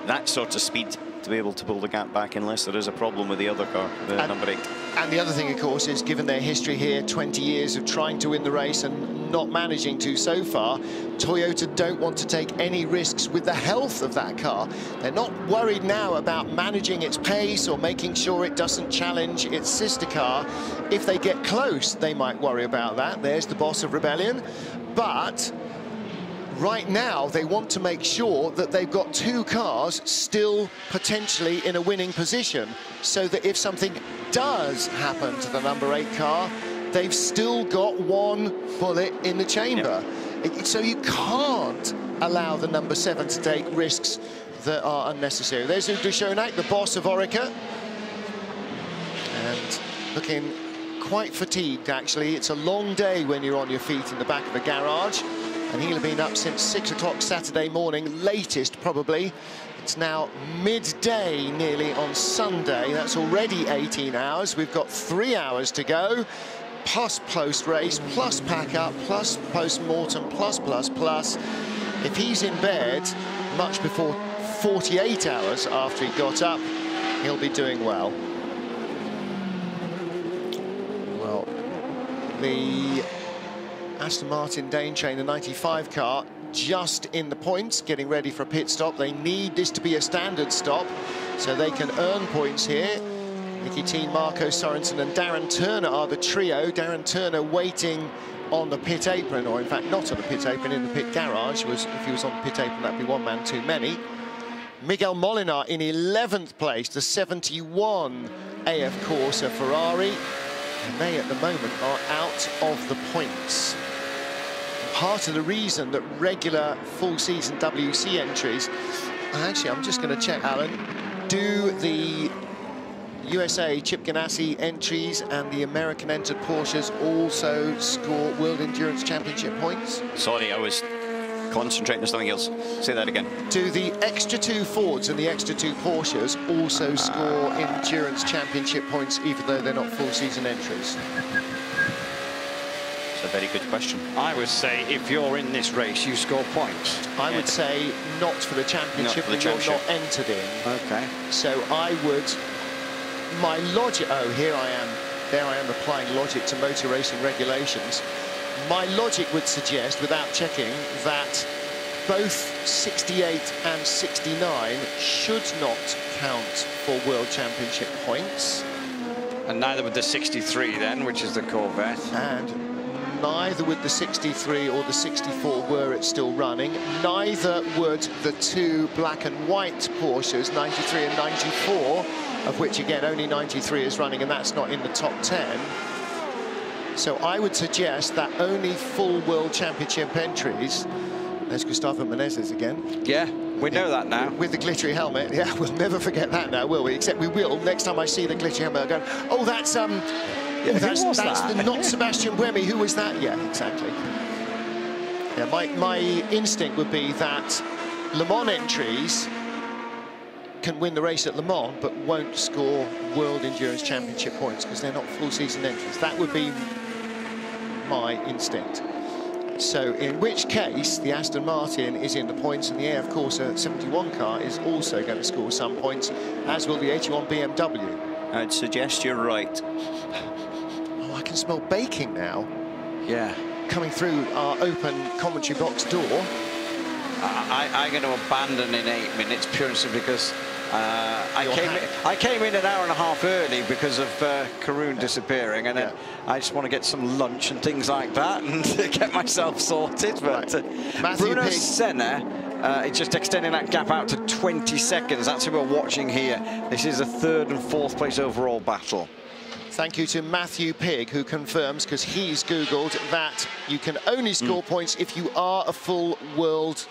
that sort of speed to be able to pull the gap back, unless there is a problem with the other car, the number 8. And the other thing, of course, is given their history here, 20 years of trying to win the race and not managing to so far, Toyota don't want to take any risks with the health of that car. They're not worried now about managing its pace or making sure it doesn't challenge its sister car. If they get close, they might worry about that. There's the boss of Rebellion. But right now, they want to make sure that they've got 2 cars still potentially in a winning position, so that if something does happen to the number 8 car, they've still got 1 bullet in the chamber. Yep. So you can't allow the number 7 to take risks that are unnecessary. There's Duchonac, the boss of Orica, and looking quite fatigued, actually. It's a long day when you're on your feet in the back of a garage. and he'll have been up since 6 o'clock Saturday morning, latest probably. It's now midday nearly on Sunday. That's already 18 hours. We've got 3 hours to go, plus post-race, plus pack-up, plus post-mortem, plus. If he's in bed much before 48 hours after he got up, he'll be doing well. Well, the Aston Martin Dane Train, the 95 car, just in the points, getting ready for a pit stop. They need this to be a standard stop so they can earn points here. Nicky Teen, Marco Sorensen and Darren Turner are the trio. Darren Turner waiting on the pit apron, or in fact not on the pit apron, in the pit garage. If he was on the pit apron, that'd be one man too many. Miguel Molinar in 11th place, the 71 AF Corsa Ferrari, and they at the moment are out of the points. Part of the reason that regular full-season WC entries, actually I'm just going to check, Alan, do the USA Chip Ganassi entries and the American entered Porsches also score World Endurance Championship points? Sorry, I was concentrating on something else. Say that again. Do the extra 2 Fords and the extra 2 Porsches also score Endurance Championship points, even though they're not full-season entries? A very good question. I would say if you're in this race, you score points. I would say not for the championship, but you're not entered in. Okay. So I would, my logic, oh, here I am, there I am applying logic to motor racing regulations. My logic would suggest, without checking, that both 68 and 69 should not count for World Championship points. And neither would the 63 then, which is the Corvette. And neither would the 63 or the 64 were it still running. Neither would the 2 black and white Porsches, 93 and 94, of which again only 93 is running, and that's not in the top 10. So I would suggest that only full World Championship entries, there's Gustavo Menezes again. Yeah, we know that now. With the glittery helmet, yeah, we'll never forget that now, will we? Except we will, next time I see the glittery helmet, I'll go, oh, that's Yeah, that's that? the not Sebastian Buemi. Who was that? Yeah, exactly. Yeah, my instinct would be that Le Mans entries can win the race at Le Mans, but won't score World Endurance Championship points because they're not full-season entries. That would be my instinct. So in which case, the Aston Martin is in the points, and the AF Corsa 71 car is also going to score some points, as will the 81 BMW. I'd suggest you're right. I can smell baking now. Yeah. Coming through our open commentary box door. I'm going to abandon in 8 minutes purely because I came in an hour and a half early because of Karun disappearing, and then I just want to get some lunch and things like that and get myself sorted. But Bruno Senna is just extending that gap out to 20 seconds. That's who we're watching here. This is a 3rd and 4th place overall battle. Thank you to Matthew Pigg, who confirms, because he's Googled, that you can only score points if you are a full World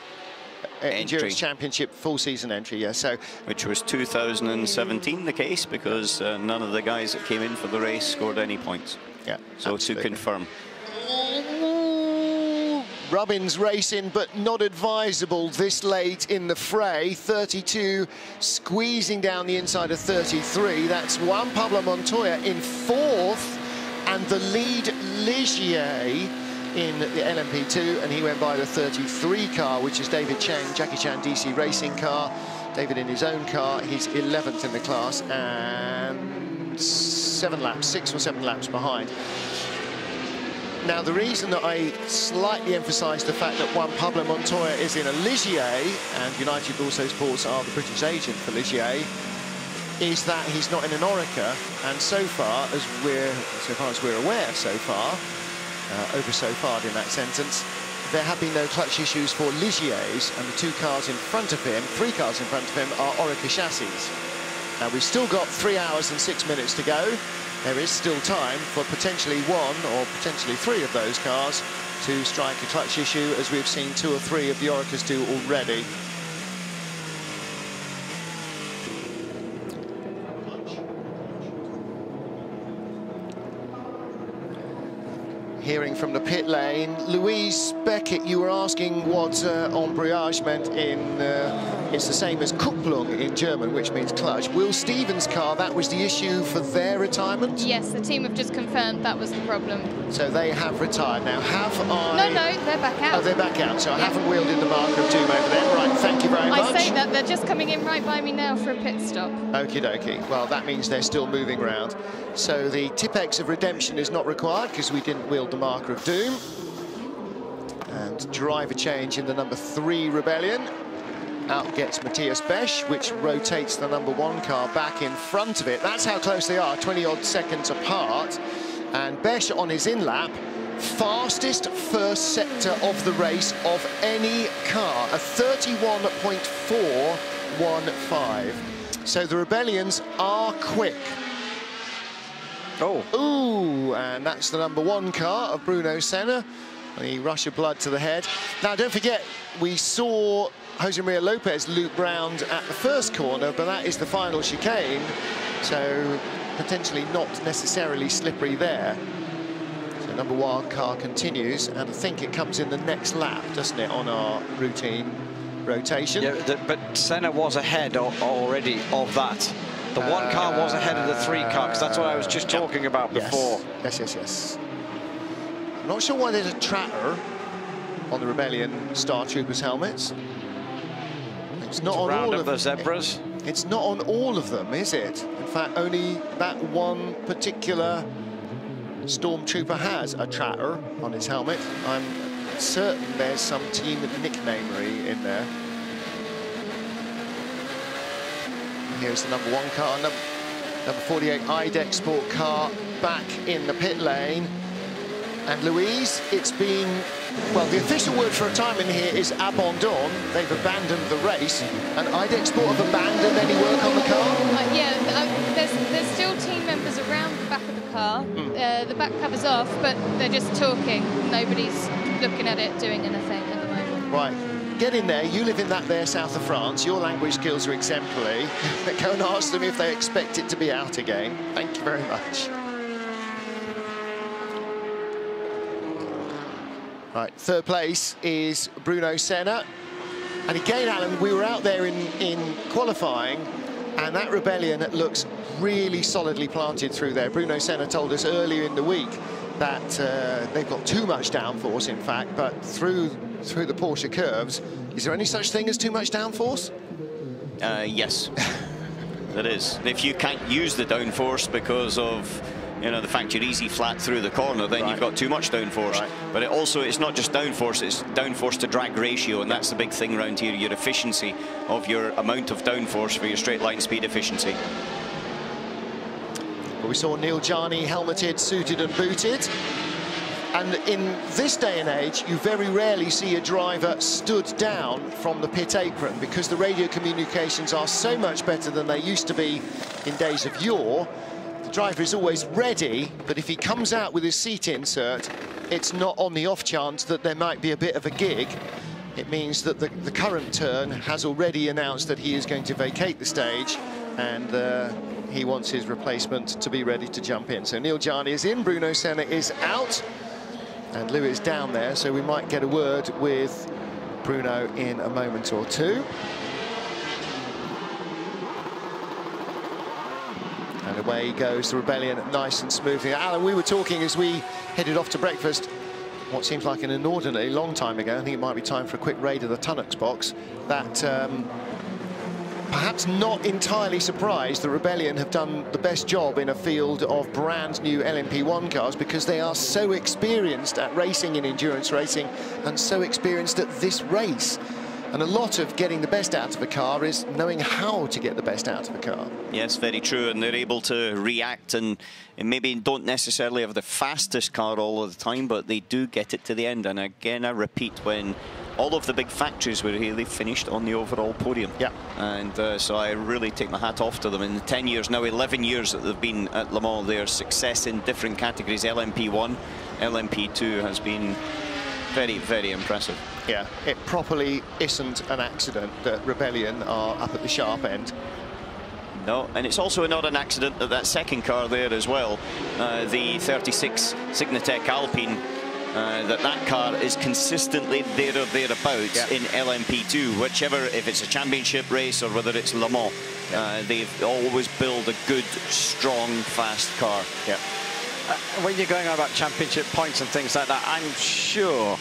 Endurance Championship full-season entry. Yeah, so which was 2017 the case, because none of the guys that came in for the race scored any points. Yeah, so absolutely. To confirm. Rubbins racing, but not advisable this late in the fray. 32 squeezing down the inside of 33. That's Juan Pablo Montoya in 4th, and the lead Ligier in the LMP2, and he went by the 33 car, which is David Cheng, Jackie Chan DC Racing car. David in his own car, he's 11th in the class, and 6 or 7 laps behind. Now, the reason that I slightly emphasise the fact that Juan Pablo Montoya is in a Ligier, and United Auto Sports are the British agent for Ligier, is that he's not in an Orica, and so far as we're aware in that sentence, there have been no clutch issues for Ligiers, and the 2 cars in front of him, 3 cars in front of him, are Orica chassis. Now, we've still got 3 hours and 6 minutes to go. There is still time for potentially 1 or potentially 3 of those cars to strike a clutch issue, as we've seen 2 or 3 of the Oricas do already. hearing from the pit lane. Louise Beckett, you were asking what embrayage meant in... it's the same as Kupplung in German, which means clutch. Will Stevens' car, that was the issue for their retirement? Yes, the team have just confirmed that was the problem. So they have retired. Now, have I... No, they're back out. Oh, they're back out, so I haven't wielded the mark of doom over there. Right, thank you very much. I say that, they're just coming in right by me now for a pit stop. Okie dokie. Well, that means they're still moving round. So the Tipex of redemption is not required because we didn't wield the marker of doom. And driver change in the number 3 Rebellion. Out gets Matthias Besch, which rotates the number 1 car back in front of it. That's how close they are, 20-odd seconds apart. And Besch on his in-lap, fastest first sector of the race of any car, a 31.415. So the Rebellions are quick. Oh. Ooh, and that's the number 1 car of Bruno Senna. The rush of blood to the head. Now, don't forget, we saw Jose Maria Lopez loop round at the first corner, but that is the final chicane, so potentially not necessarily slippery there. So number 1 car continues, and I think it comes in the next lap, doesn't it, on our routine rotation? Yeah, but Senna was ahead already of that. The 1 car was ahead of the 3 car, because that's what I was just talking about before. Yes. I'm not sure why there's a tratter on the Rebellion Star Troopers helmets. It's not on all of the zebras. It's not on all of them, is it? In fact, only that one particular Stormtrooper has a tratter on his helmet. I'm certain there's some team nicknamery in there. Here's the number 1 car, number 48 IDEC Sport car back in the pit lane. And Louise, it's been, well, the official word for retirement here is abandon. They've abandoned the race. And IDEC Sport have abandoned any work on the car? Yeah, there's still team members around the back of the car. The back cover's off, but they're just talking. Nobody's looking at it, doing anything at the moment. Right. Get in there. You live in that there south of France. Your language skills are exemplary. Go and ask them if they expect it to be out again. Thank you very much. Right, 3rd place is Bruno Senna. And again, Alan, we were out there in qualifying, and that Rebellion looks really solidly planted through there. Bruno Senna told us earlier in the week that they've got too much downforce, in fact, but through the Porsche curves, is there any such thing as too much downforce? Yes, there is. If you can't use the downforce because of the fact you're easy flat through the corner, then you've got too much downforce. Right. But it's not just downforce, it's downforce to drag ratio, and that's the big thing around here, your efficiency of your amount of downforce for your straight line speed efficiency. Well, we saw Neil Jarni helmeted, suited and booted. And in this day and age, you very rarely see a driver stood down from the pit apron because the radio communications are so much better than they used to be in days of yore. The driver is always ready, but if he comes out with his seat insert, it's not on the off chance that there might be a bit of a gig. It means that the current turn has already announced that he is going to vacate the stage, and he wants his replacement to be ready to jump in. So Neil Jarni is in, Bruno Senna is out, and Lou is down there, so we might get a word with Bruno in a moment or two. And away goes the Rebellion, nice and smoothly. Alan, we were talking as we headed off to breakfast, what seems like an inordinately long time ago, I think it might be time for a quick raid of the Tunnocks box, that perhaps not entirely surprised the Rebellion have done the best job in a field of brand new LMP1 cars because they are so experienced at racing in endurance racing and so experienced at this race. And a lot of getting the best out of a car is knowing how to get the best out of a car. Yes, very true, and they're able to react and maybe don't necessarily have the fastest car all of the time, but they do get it to the end. And again, I repeat, when all of the big factories were here, they finished on the overall podium. Yeah. And so I really take my hat off to them. In the 10 years, now 11 years that they've been at Le Mans, their success in different categories, LMP1, LMP2, has been very, very impressive. Yeah, it properly isn't an accident that Rebellion are up at the sharp end. No, and it's also not an accident that that second car there as well, the 36 Signatec Alpine, that car is consistently there or thereabouts in LMP2, whichever, if it's a championship race or whether it's Le Mans. They've always built a good, strong, fast car. When you're going on about championship points and things like that, I'm sure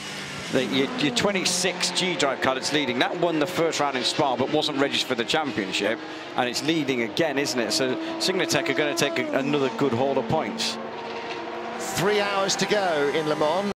that your 26 G-Drive car that's leading, that won the first round in Spa but wasn't registered for the championship, and it's leading again, isn't it? So Signatech are going to take another good haul of points. 3 hours to go in Le Mans.